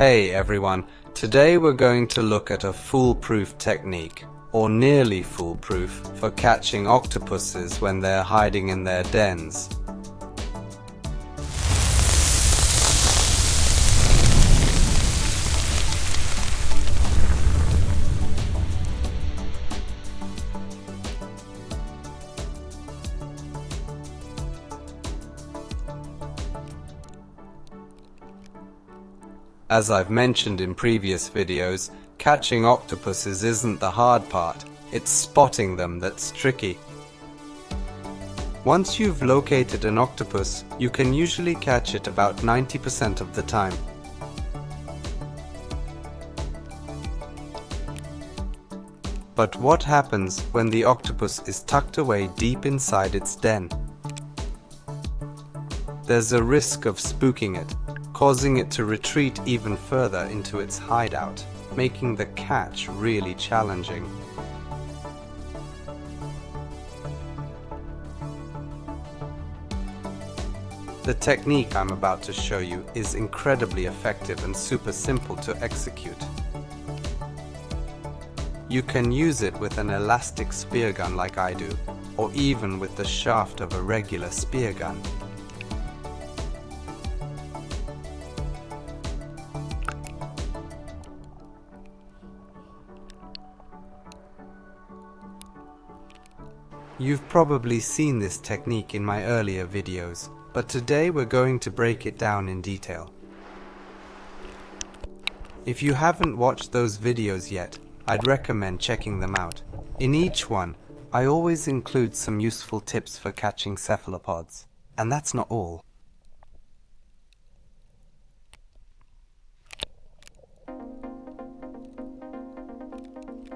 Hey everyone, today we're going to look at a foolproof technique, or nearly foolproof, for catching octopuses when they're hiding in their dens. As I've mentioned in previous videos, catching octopuses isn't the hard part, it's spotting them that's tricky. Once you've located an octopus, you can usually catch it about 90% of the time. But what happens when the octopus is tucked away deep inside its den? There's a risk of spooking it, causing it to retreat even further into its hideout, making the catch really challenging. The technique I'm about to show you is incredibly effective and super simple to execute. You can use it with an elastic spear gun like I do, or even with the shaft of a regular spear gun. You've probably seen this technique in my earlier videos, but today we're going to break it down in detail. If you haven't watched those videos yet, I'd recommend checking them out. In each one, I always include some useful tips for catching cephalopods. And that's not all.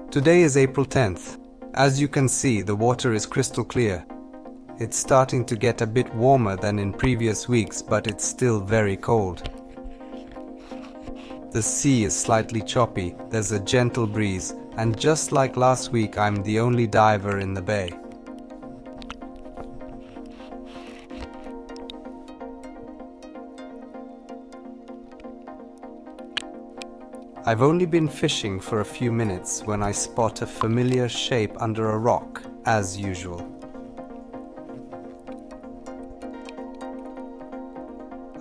Today is April 10th. As you can see, the water is crystal clear. It's starting to get a bit warmer than in previous weeks, but it's still very cold. The sea is slightly choppy, there's a gentle breeze, and just like last week, I'm the only diver in the bay. I've only been fishing for a few minutes when I spot a familiar shape under a rock, as usual.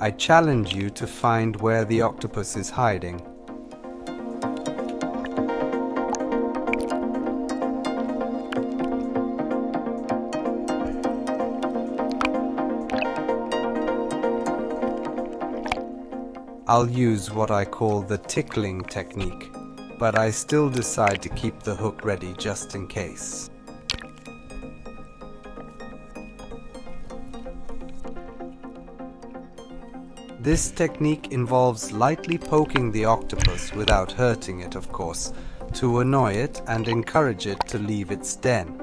I challenge you to find where the octopus is hiding. I'll use what I call the tickling technique, but I still decide to keep the hook ready just in case. This technique involves lightly poking the octopus without hurting it, of course, to annoy it and encourage it to leave its den.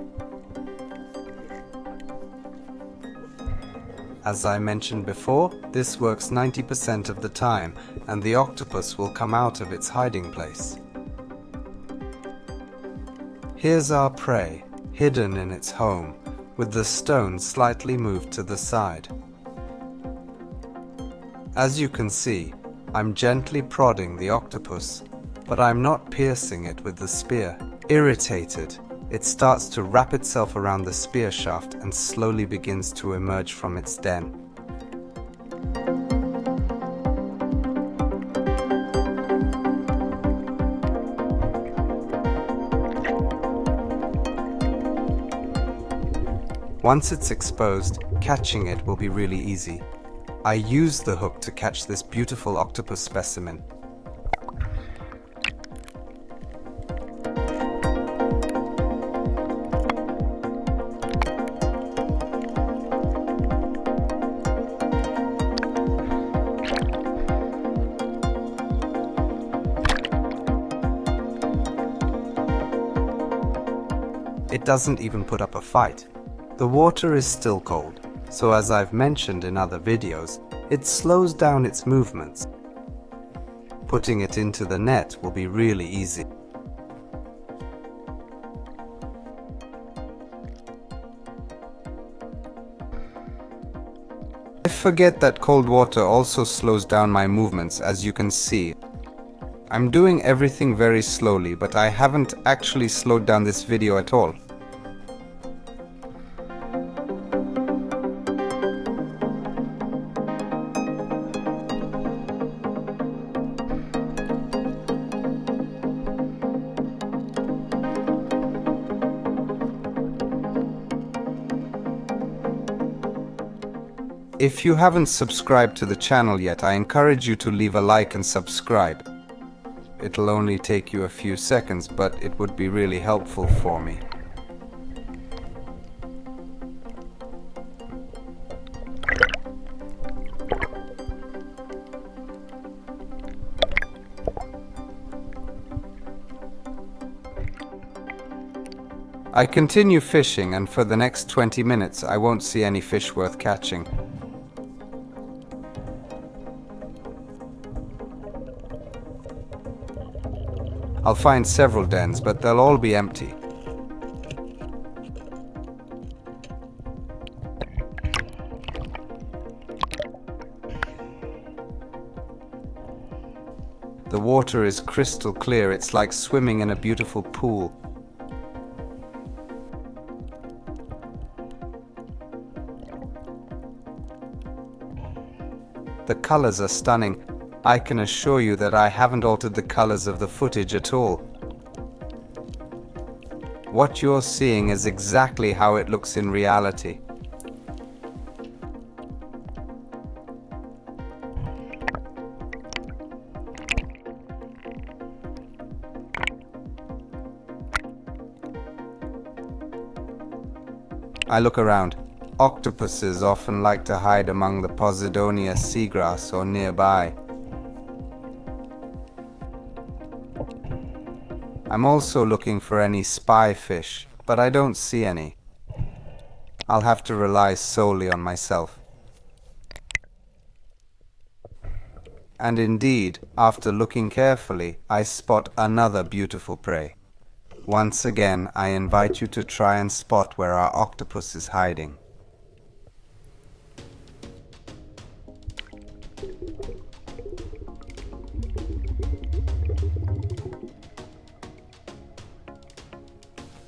As I mentioned before, this works 90% of the time, and the octopus will come out of its hiding place. Here's our prey, hidden in its home, with the stone slightly moved to the side. As you can see, I'm gently prodding the octopus, but I'm not piercing it with the spear. Irritated, it starts to wrap itself around the spear shaft and slowly begins to emerge from its den. Once it's exposed, catching it will be really easy. I use the hook to catch this beautiful octopus specimen. It doesn't even put up a fight. The water is still cold, so as I've mentioned in other videos, it slows down its movements. Putting it into the net will be really easy. I forget that cold water also slows down my movements, as you can see. I'm doing everything very slowly, but I haven't actually slowed down this video at all. If you haven't subscribed to the channel yet, I encourage you to leave a like and subscribe. It'll only take you a few seconds, but it would be really helpful for me. I continue fishing, and for the next 20 minutes I won't see any fish worth catching. I'll find several dens, but they'll all be empty. The water is crystal clear. It's like swimming in a beautiful pool. The colors are stunning. I can assure you that I haven't altered the colors of the footage at all. What you're seeing is exactly how it looks in reality. I look around. Octopuses often like to hide among the Posidonia seagrass or nearby. I'm also looking for any spy fish, but I don't see any. I'll have to rely solely on myself. And indeed, after looking carefully, I spot another beautiful prey. Once again, I invite you to try and spot where our octopus is hiding.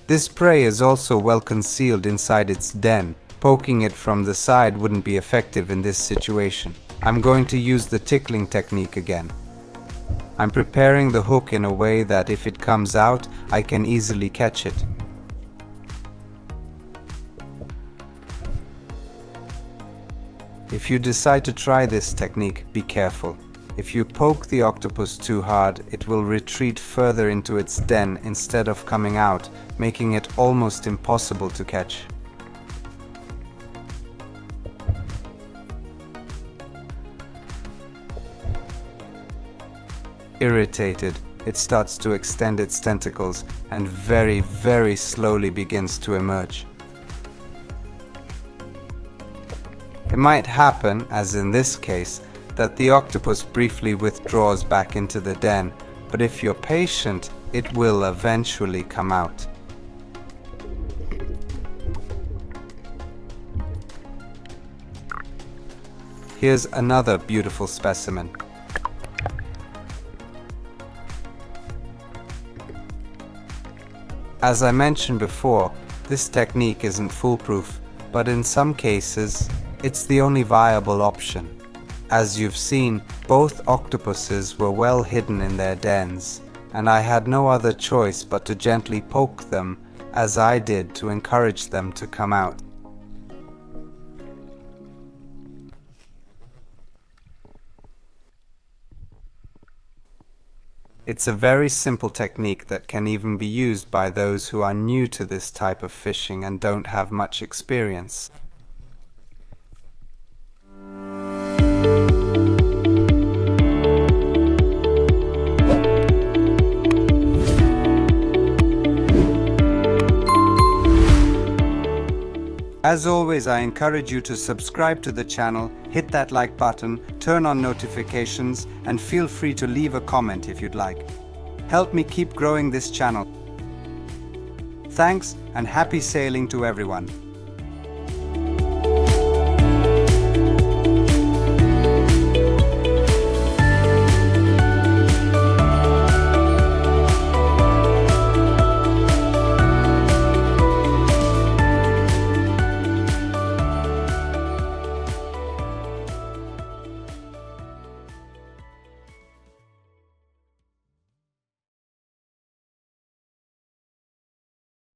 This prey is also well concealed inside its den. Poking it from the side wouldn't be effective in this situation. I'm going to use the tickling technique again. I'm preparing the hook in a way that if it comes out, I can easily catch it. If you decide to try this technique, be careful. If you poke the octopus too hard, it will retreat further into its den instead of coming out, making it almost impossible to catch. Irritated, it starts to extend its tentacles and very, very slowly begins to emerge. It might happen, as in this case, that the octopus briefly withdraws back into the den, but if you're patient, it will eventually come out. Here's another beautiful specimen. As I mentioned before, this technique isn't foolproof, but in some cases, it's the only viable option. As you've seen, both octopuses were well hidden in their dens, and I had no other choice but to gently poke them, as I did, to encourage them to come out. It's a very simple technique that can even be used by those who are new to this type of fishing and don't have much experience. As always, I encourage you to subscribe to the channel, hit that like button, turn on notifications, and feel free to leave a comment if you'd like. Help me keep growing this channel. Thanks, and happy sailing to everyone.